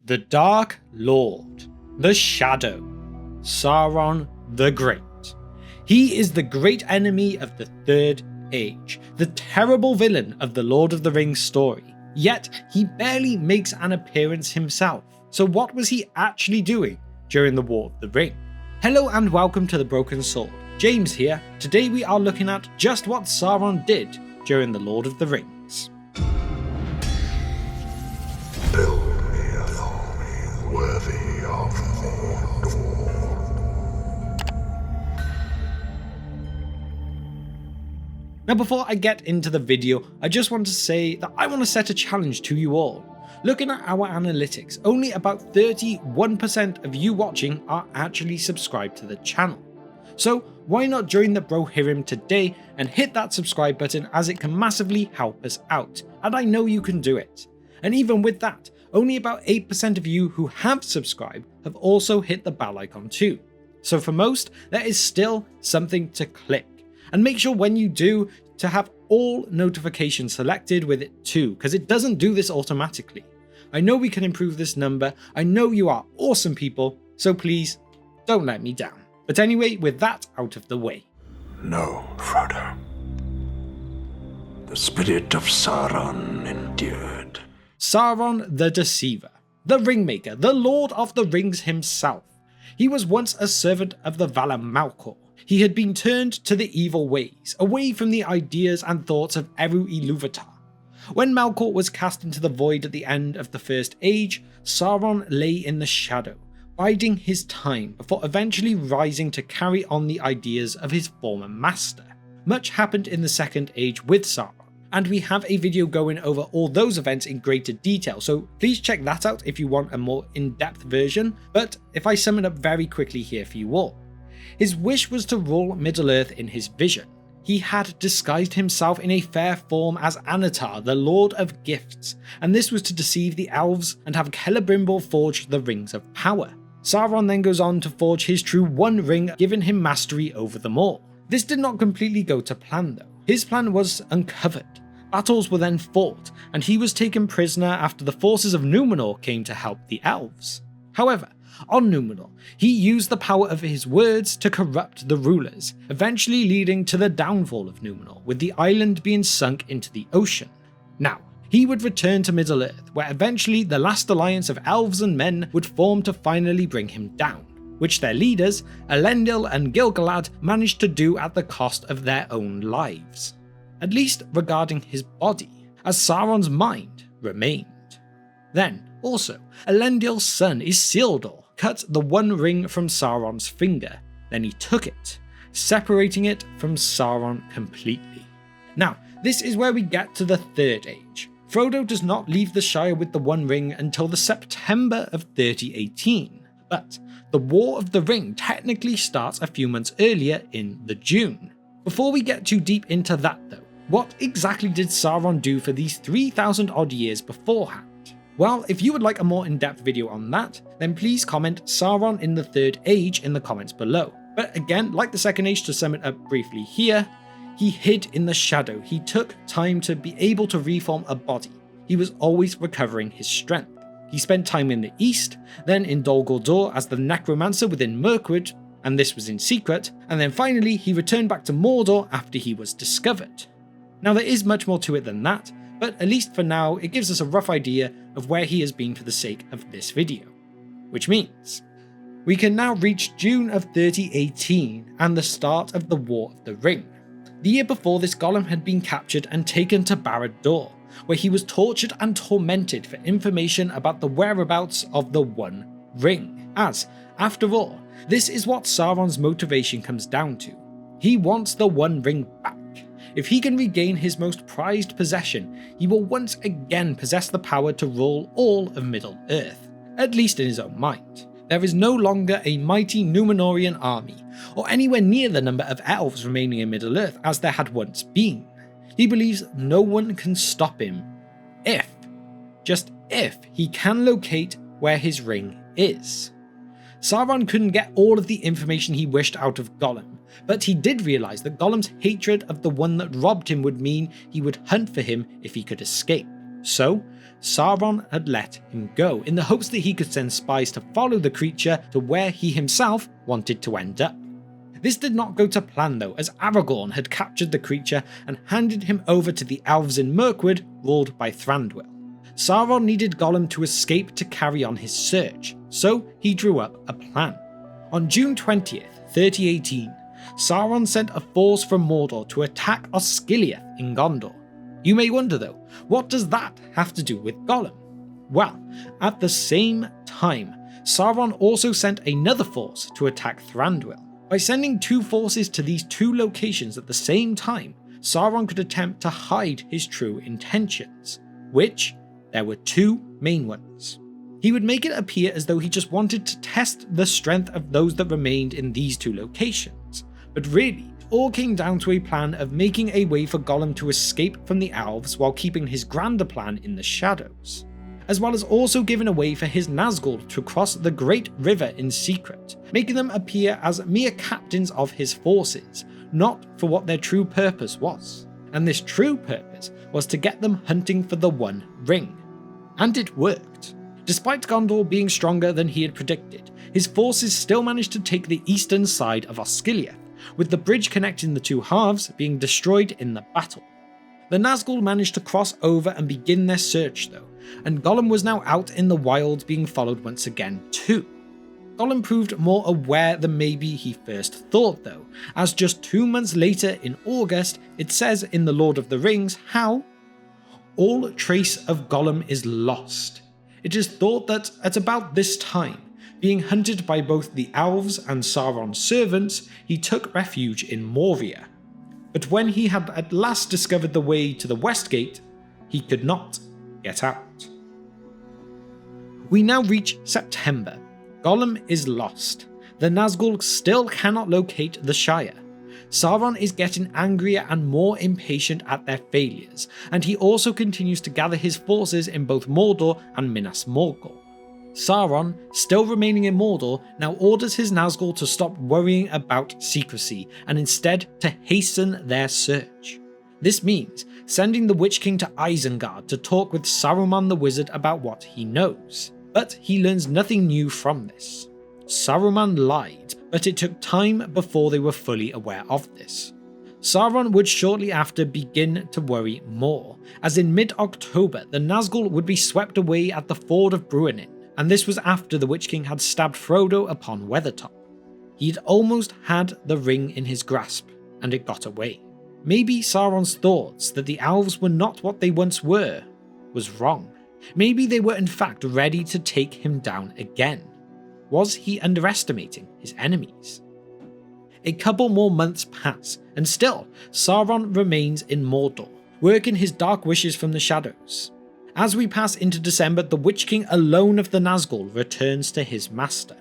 The Dark Lord, the Shadow, Sauron the Great. He is the great enemy of the Third Age, the terrible villain of the Lord of the Rings story, yet he barely makes an appearance himself. So what was he actually doing during the War of the Ring? Hello and welcome to The Broken Sword, James here. Today we are looking at just what Sauron did during the Lord of the Rings. Build me an army worthy of Mordor. Now before I get into the video, I just want to say that I want to set a challenge to you all. Looking at our analytics, only about 31% of you watching are actually subscribed to the channel. So why not join the Brohirrim today and hit that subscribe button, as it can massively help us out, and I know you can do it. And even with that, only about 8% of you who have subscribed have also hit the bell icon too. So for most, there is still something to click. And make sure when you do to have all notifications selected with it too, because it doesn't do this automatically. I know we can improve this number, I know you are awesome people, so please don't let me down. But anyway, with that out of the way. No, Frodo. The spirit of Sauron endured. Sauron the Deceiver, the Ringmaker, the Lord of the Rings himself. He was once a servant of the Valar Melkor. He had been turned to the evil ways, away from the ideas and thoughts of Eru Ilúvatar. When Melkor was cast into the void at the end of the First Age, Sauron lay in the shadow, biding his time before eventually rising to carry on the ideas of his former master. Much happened in the Second Age with Sauron, and we have a video going over all those events in greater detail, so please check that out if you want a more in-depth version, but if I sum it up very quickly here for you all. His wish was to rule Middle-earth in his vision. He had disguised himself in a fair form as Annatar, the Lord of Gifts, and this was to deceive the elves and have Celebrimbor forge the Rings of Power. Sauron then goes on to forge his true One Ring, giving him mastery over them all. This did not completely go to plan though. His plan was uncovered. Battles were then fought, and he was taken prisoner after the forces of Númenor came to help the elves. However, on Númenor, he used the power of his words to corrupt the rulers, eventually leading to the downfall of Númenor, with the island being sunk into the ocean. Now, he would return to Middle-earth, where eventually the last alliance of elves and men would form to finally bring him down, which their leaders, Elendil and Gil-galad, managed to do at the cost of their own lives. At least regarding his body, as Sauron's mind remained. Then, also, Elendil's son Isildur cut the One Ring from Sauron's finger, then he took it, separating it from Sauron completely. Now, this is where we get to the Third Age. Frodo does not leave the Shire with the One Ring until the September of 3018, but the War of the Ring technically starts a few months earlier in the June. Before we get too deep into that though, what exactly did Sauron do for these 3,000 odd years beforehand? Well, if you would like a more in-depth video on that, then please comment Sauron in the Third Age in the comments below. But again, like the Second Age, to sum it up briefly here, he hid in the shadow. He took time to be able to reform a body. He was always recovering his strength. He spent time in the East, then in Dol Guldur as the necromancer within Mirkwood, and this was in secret, and then finally he returned back to Mordor after he was discovered. Now there is much more to it than that, but at least for now it gives us a rough idea of where he has been for the sake of this video. Which means we can now reach June of 3018 and the start of the War of the Ring. The year before this, Gollum had been captured and taken to Barad-dûr, where he was tortured and tormented for information about the whereabouts of the One Ring, as, after all, this is what Sauron's motivation comes down to. He wants the One Ring back. If he can regain his most prized possession, he will once again possess the power to rule all of Middle-earth, at least in his own mind. There is no longer a mighty Númenorian army, or anywhere near the number of elves remaining in Middle-earth as there had once been. He believes no one can stop him if, just if, he can locate where his ring is. Sauron couldn't get all of the information he wished out of Gollum, but he did realise that Gollum's hatred of the one that robbed him would mean he would hunt for him if he could escape. So, Sauron had let him go in the hopes that he could send spies to follow the creature to where he himself wanted to end up. This did not go to plan though, as Aragorn had captured the creature and handed him over to the elves in Mirkwood, ruled by Thranduil. Sauron needed Gollum to escape to carry on his search, so he drew up a plan. On June 20th, 3018, Sauron sent a force from Mordor to attack Osgiliath in Gondor. You may wonder though, what does that have to do with Gollum? Well, at the same time, Sauron also sent another force to attack Thranduil. By sending two forces to these two locations at the same time, Sauron could attempt to hide his true intentions, which there were two main ones. He would make it appear as though he just wanted to test the strength of those that remained in these two locations, but really, it all came down to a plan of making a way for Gollum to escape from the elves while keeping his grander plan in the shadows, as well as also giving a way for his Nazgul to cross the Great River in secret, making them appear as mere captains of his forces, not for what their true purpose was. And this true purpose was to get them hunting for the One Ring. And it worked. Despite Gondor being stronger than he had predicted, his forces still managed to take the eastern side of Osgiliath, with the bridge connecting the two halves being destroyed in the battle. The Nazgul managed to cross over and begin their search though, and Gollum was now out in the wild being followed once again too. Gollum proved more aware than maybe he first thought though, as just 2 months later in August it says in The Lord of the Rings how all trace of Gollum is lost. It is thought that at about this time, being hunted by both the elves and Sauron's servants, he took refuge in Moria. But when he had at last discovered the way to the West Gate, he could not get out. We now reach September. Gollum is lost. The Nazgul still cannot locate the Shire. Sauron is getting angrier and more impatient at their failures, and he also continues to gather his forces in both Mordor and Minas Morgul. Sauron, still remaining in Mordor, now orders his Nazgul to stop worrying about secrecy and instead to hasten their search. This means sending the Witch King to Isengard to talk with Saruman the Wizard about what he knows. But he learns nothing new from this. Saruman lied, but it took time before they were fully aware of this. Sauron would shortly after begin to worry more, as in mid-October the Nazgul would be swept away at the ford of Bruinen, and this was after the Witch King had stabbed Frodo upon Weathertop. He had almost had the ring in his grasp, and it got away. Maybe Sauron's thoughts that the elves were not what they once were was wrong. Maybe they were in fact ready to take him down again. Was he underestimating his enemies? A couple more months pass, and still, Sauron remains in Mordor, working his dark wishes from the shadows. As we pass into December, the Witch King alone of the Nazgul returns to his master.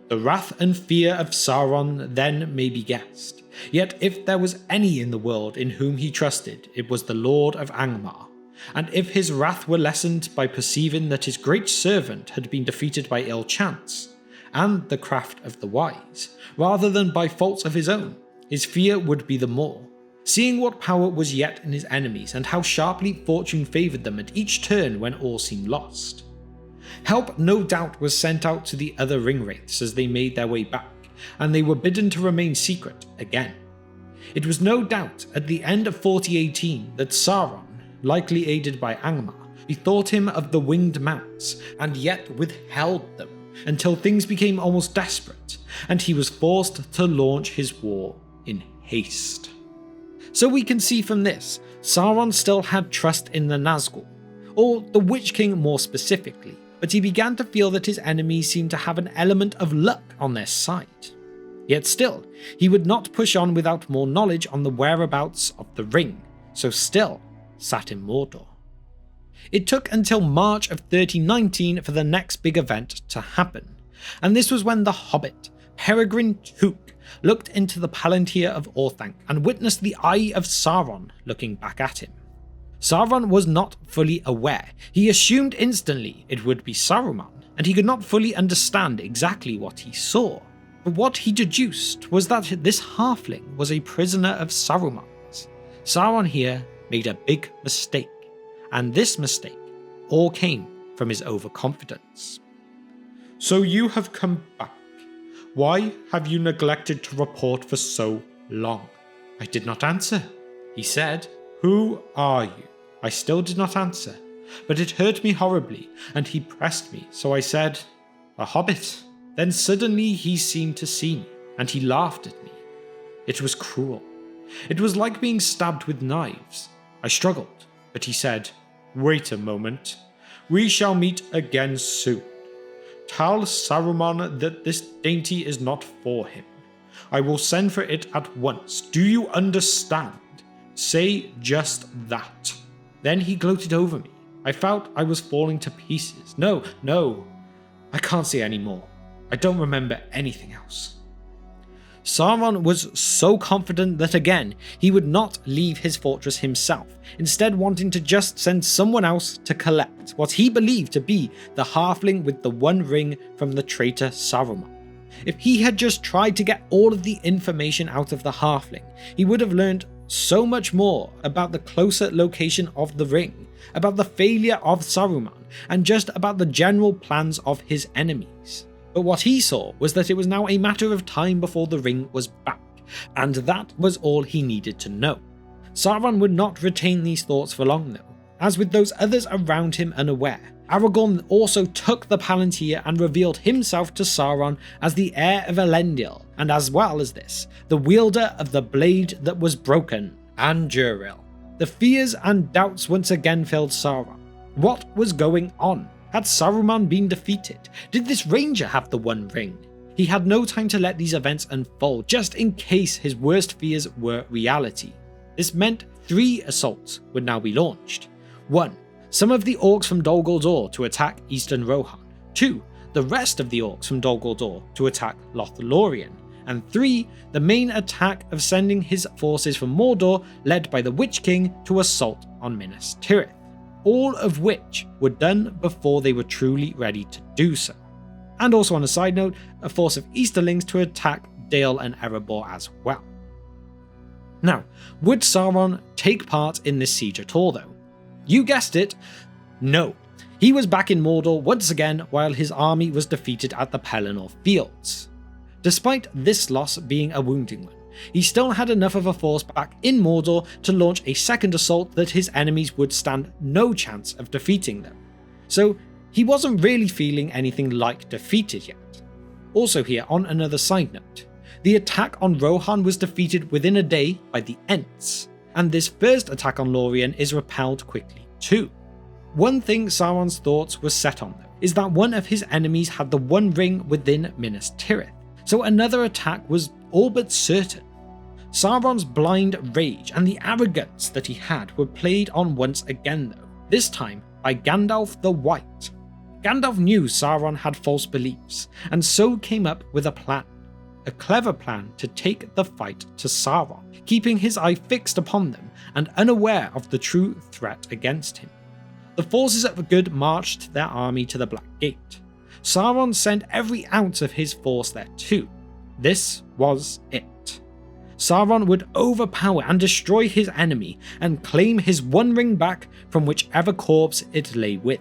The wrath and fear of Sauron then may be guessed, yet if there was any in the world in whom he trusted, it was the Lord of Angmar. And if his wrath were lessened by perceiving that his great servant had been defeated by ill chance, and the craft of the wise, rather than by faults of his own, his fear would be the more, seeing what power was yet in his enemies and how sharply fortune favoured them at each turn when all seemed lost. Help no doubt was sent out to the other ringwraiths as they made their way back, and they were bidden to remain secret again. It was no doubt at the end of 4018 that Sauron, likely aided by Angmar, bethought him of the winged mounts, and yet withheld them until things became almost desperate, and he was forced to launch his war in haste. So we can see from this, Sauron still had trust in the Nazgul, or the Witch King more specifically, but he began to feel that his enemies seemed to have an element of luck on their side. Yet still, he would not push on without more knowledge on the whereabouts of the ring, so still sat in Mordor. It took until March of 3019 for the next big event to happen, and this was when the Hobbit, Peregrine Took, looked into the Palantir of Orthanc and witnessed the Eye of Sauron looking back at him. Sauron was not fully aware. He assumed instantly it would be Saruman, and he could not fully understand exactly what he saw. But what he deduced was that this halfling was a prisoner of Saruman's. Sauron here made a big mistake, and this mistake all came from his overconfidence. "So you have come back. Why have you neglected to report for so long?" I did not answer. He said, "Who are you?" I still did not answer, but it hurt me horribly, and he pressed me, so I said, "A hobbit." Then suddenly he seemed to see me, and he laughed at me. It was cruel. It was like being stabbed with knives. I struggled, but he said, "Wait a moment. We shall meet again soon. Tell Saruman that this dainty is not for him. I will send for it at once. Do you understand? Say just that." Then he gloated over me. I felt I was falling to pieces. No, I can't say any more. I don't remember anything else. Sauron was so confident that again, he would not leave his fortress himself, instead wanting to just send someone else to collect what he believed to be the halfling with the one ring from the traitor Saruman. If he had just tried to get all of the information out of the halfling, he would have learned so much more about the closer location of the ring, about the failure of Saruman, and just about the general plans of his enemies. But what he saw was that it was now a matter of time before the ring was back, and that was all he needed to know. Sauron would not retain these thoughts for long though. As with those others around him unaware, Aragorn also took the Palantir and revealed himself to Sauron as the heir of Elendil, and as well as this, the wielder of the blade that was broken, Anduril. The fears and doubts once again filled Sauron. What was going on? Had Saruman been defeated? Did this ranger have the One Ring? He had no time to let these events unfold, just in case his worst fears were reality. This meant 3 assaults would now be launched. 1. Some of the orcs from Dol Guldur to attack Eastern Rohan. 2. The rest of the orcs from Dol Guldur to attack Lothlorien. And 3. The main attack of sending his forces from Mordor, led by the Witch King, to assault on Minas Tirith. All of which were done before they were truly ready to do so. And also on a side note, a force of Easterlings to attack Dale and Erebor as well. Now, would Sauron take part in this siege at all though? You guessed it, no. He was back in Mordor once again while his army was defeated at the Pelennor Fields. Despite this loss being a wounding one, he still had enough of a force back in Mordor to launch a second assault that his enemies would stand no chance of defeating them. So he wasn't really feeling anything like defeated yet. Also here, on another side note, the attack on Rohan was defeated within a day by the Ents, and this first attack on Lorien is repelled quickly too. One thing Sauron's thoughts were set on though, is that one of his enemies had the One Ring within Minas Tirith, so another attack was all but certain. Sauron's blind rage and the arrogance that he had were played on once again though, this time by Gandalf the White. Gandalf knew Sauron had false beliefs, and so came up with a plan. A clever plan to take the fight to Sauron, keeping his eye fixed upon them and unaware of the true threat against him. The forces of Good marched their army to the Black Gate. Sauron sent every ounce of his force there too. This was it. Sauron would overpower and destroy his enemy and claim his One Ring back from whichever corpse it lay with.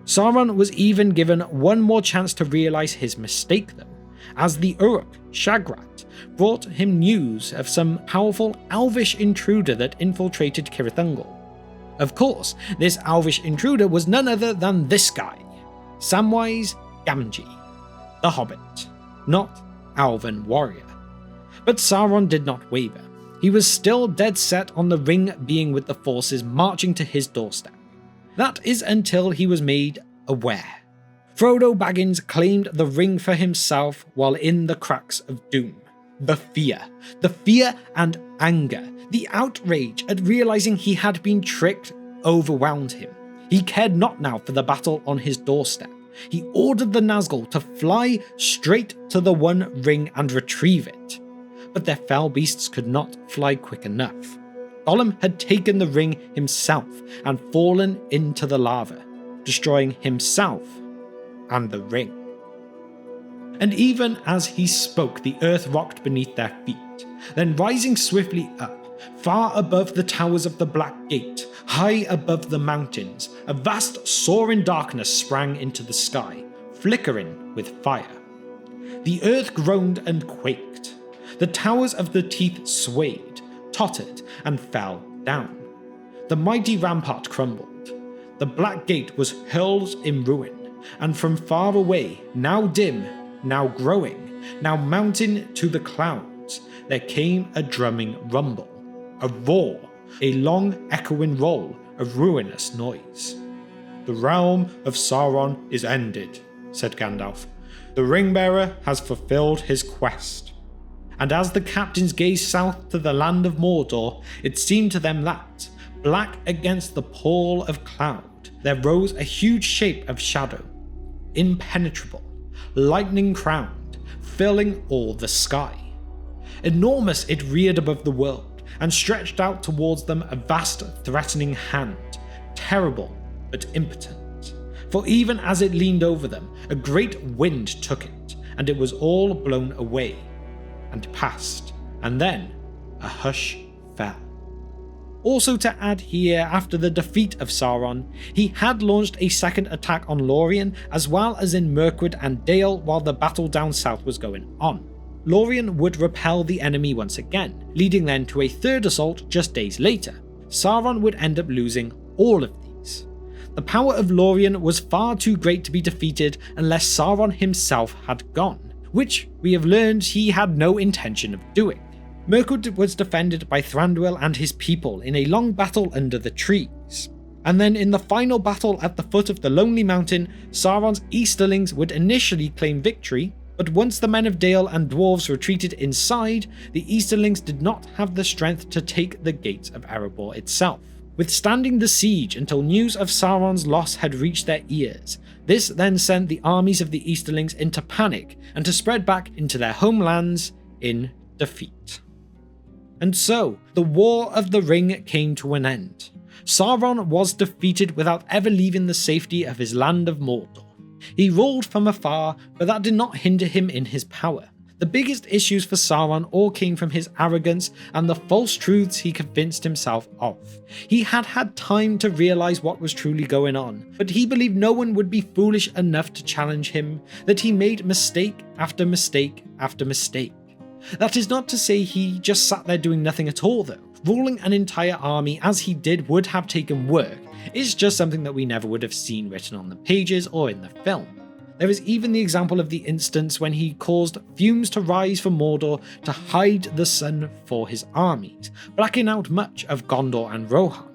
Sauron was even given one more chance to realise his mistake though, as the Uruk, Shagrat, brought him news of some powerful elvish intruder that infiltrated Cirith Ungol. Of course, this elvish intruder was none other than this guy, Samwise Gamgee, the Hobbit, not Elven warrior. But Sauron did not waver. He was still dead set on the ring being with the forces marching to his doorstep. That is until he was made aware. Frodo Baggins claimed the ring for himself while in the cracks of doom. The fear and anger, the outrage at realizing he had been tricked overwhelmed him. He cared not now for the battle on his doorstep. He ordered the Nazgul to fly straight to the One Ring and retrieve it. But their fell beasts could not fly quick enough. Gollum had taken the ring himself and fallen into the lava, destroying himself and the ring. And even as he spoke, the earth rocked beneath their feet, then rising swiftly up, far above the towers of the Black Gate, High above the mountains, a vast soaring darkness sprang into the sky, flickering with fire. The earth groaned and quaked. The towers of the Teeth swayed, tottered, and fell down. The mighty rampart crumbled. The Black Gate was hurled in ruin, and from far away, now dim, now growing, now mounting to the clouds, there came a drumming rumble, a roar, a long echoing roll of ruinous noise. "The realm of Sauron is ended," said Gandalf. "The Ringbearer has fulfilled his quest." And as the captains gazed south to the land of Mordor, it seemed to them that, black against the pall of cloud, there rose a huge shape of shadow, impenetrable, lightning crowned, filling all the sky. Enormous it reared above the world, and stretched out towards them a vast threatening hand, terrible but impotent. For even as it leaned over them, a great wind took it, and it was all blown away, and passed, and then a hush fell. Also to add here, after the defeat of Sauron, he had launched a second attack on Lorien, as well as in Mirkwood and Dale while the battle down south was going on. Lorien would repel the enemy once again, leading then to a third assault just days later. Sauron would end up losing all of these. The power of Lorien was far too great to be defeated unless Sauron himself had gone, which we have learned he had no intention of doing. Mirkwood was defended by Thranduil and his people in a long battle under the trees. And then in the final battle at the foot of the Lonely Mountain, Sauron's Easterlings would initially claim victory, but once the men of Dale and dwarves retreated inside, the Easterlings did not have the strength to take the gates of Erebor itself. Withstanding the siege until news of Sauron's loss had reached their ears, this then sent the armies of the Easterlings into panic and to spread back into their homelands in defeat. And so, the War of the Ring came to an end. Sauron was defeated without ever leaving the safety of his land of Mordor. He ruled from afar, but that did not hinder him in his power. The biggest issues for Sauron all came from his arrogance and the false truths he convinced himself of. He had had time to realize what was truly going on, but he believed no one would be foolish enough to challenge him, that he made mistake after mistake after mistake. That is not to say he just sat there doing nothing at all though. Ruling an entire army as he did would have taken work. It's just something that we never would have seen written on the pages or in the film. There is even the example of the instance when he caused fumes to rise from Mordor to hide the sun for his armies, blacking out much of Gondor and Rohan.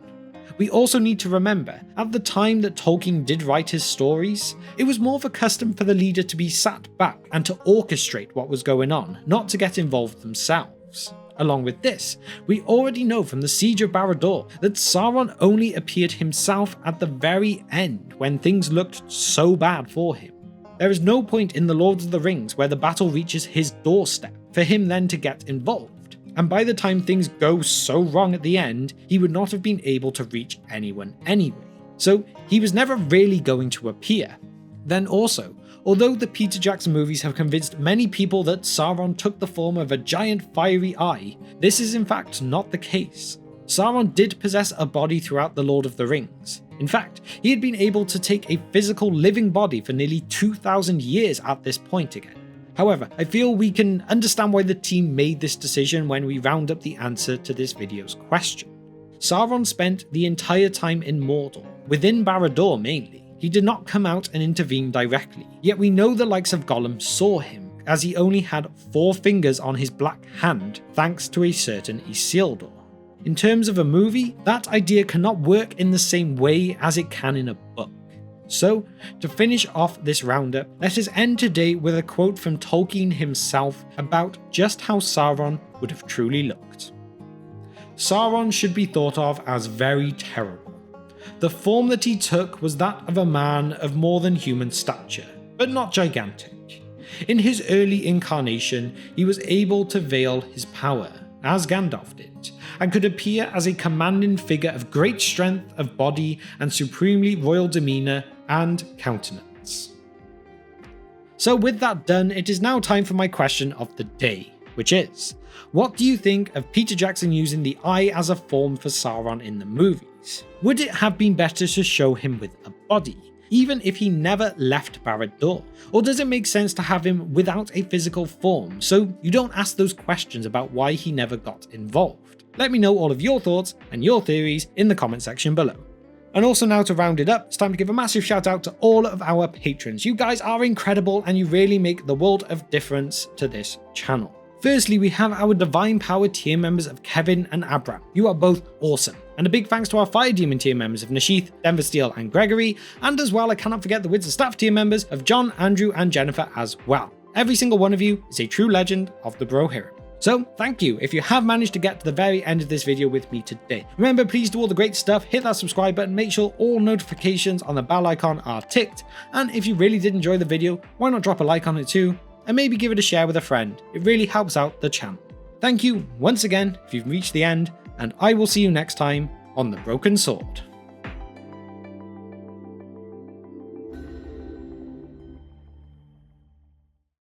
We also need to remember, at the time that Tolkien did write his stories, it was more of a custom for the leader to be sat back and to orchestrate what was going on, not to get involved themselves. Along with this, we already know from the Siege of Barad-dûr that Sauron only appeared himself at the very end when things looked so bad for him. There is no point in The Lord of the Rings where the battle reaches his doorstep for him then to get involved, and by the time things go so wrong at the end, he would not have been able to reach anyone anyway. So he was never really going to appear. Then also, although the Peter Jackson movies have convinced many people that Sauron took the form of a giant fiery eye, this is in fact not the case. Sauron did possess a body throughout The Lord of the Rings. In fact, he had been able to take a physical living body for nearly 2,000 years at this point again. However, I feel we can understand why the team made this decision when we round up the answer to this video's question. Sauron spent the entire time in Mordor, within Barad-dûr mainly. He did not come out and intervene directly, yet we know the likes of Gollum saw him, as he only had 4 fingers on his black hand thanks to a certain Isildur. In terms of a movie, that idea cannot work in the same way as it can in a book. So, to finish off this roundup, let us end today with a quote from Tolkien himself about just how Sauron would have truly looked. Sauron should be thought of as very terrible. The form that he took was that of a man of more than human stature, but not gigantic. In his early incarnation, he was able to veil his power, as Gandalf did, and could appear as a commanding figure of great strength of body and supremely royal demeanour and countenance. So with that done, it is now time for my question of the day, which is, what do you think of Peter Jackson using the eye as a form for Sauron in the movies? theories. Would it have been better to show him with a body, even if he never left Barad-dûr? Or does it make sense to have him without a physical form, so you don't ask those questions about why he never got involved? Let me know all of your thoughts and your theories in the comment section below. And also now to round it up, it's time to give a massive shout out to all of our patrons. You guys are incredible and you really make the world of difference to this channel. Firstly, we have our Divine Power tier members of Kevin and Abram. You are both awesome. And a big thanks to our Fire Demon tier members of Nashith, Denver Steel and Gregory. And as well, I cannot forget the Wizard Staff tier members of John, Andrew and Jennifer as well. Every single one of you is a true legend of the Bro Hero. So thank you if you have managed to get to the very end of this video with me today. Remember, please do all the great stuff, hit that subscribe button, make sure all notifications on the bell icon are ticked. And if you really did enjoy the video, why not drop a like on it too? And maybe give it a share with a friend. It really helps out the channel. Thank you once again if you've reached the end, and I will see you next time on The Broken Sword.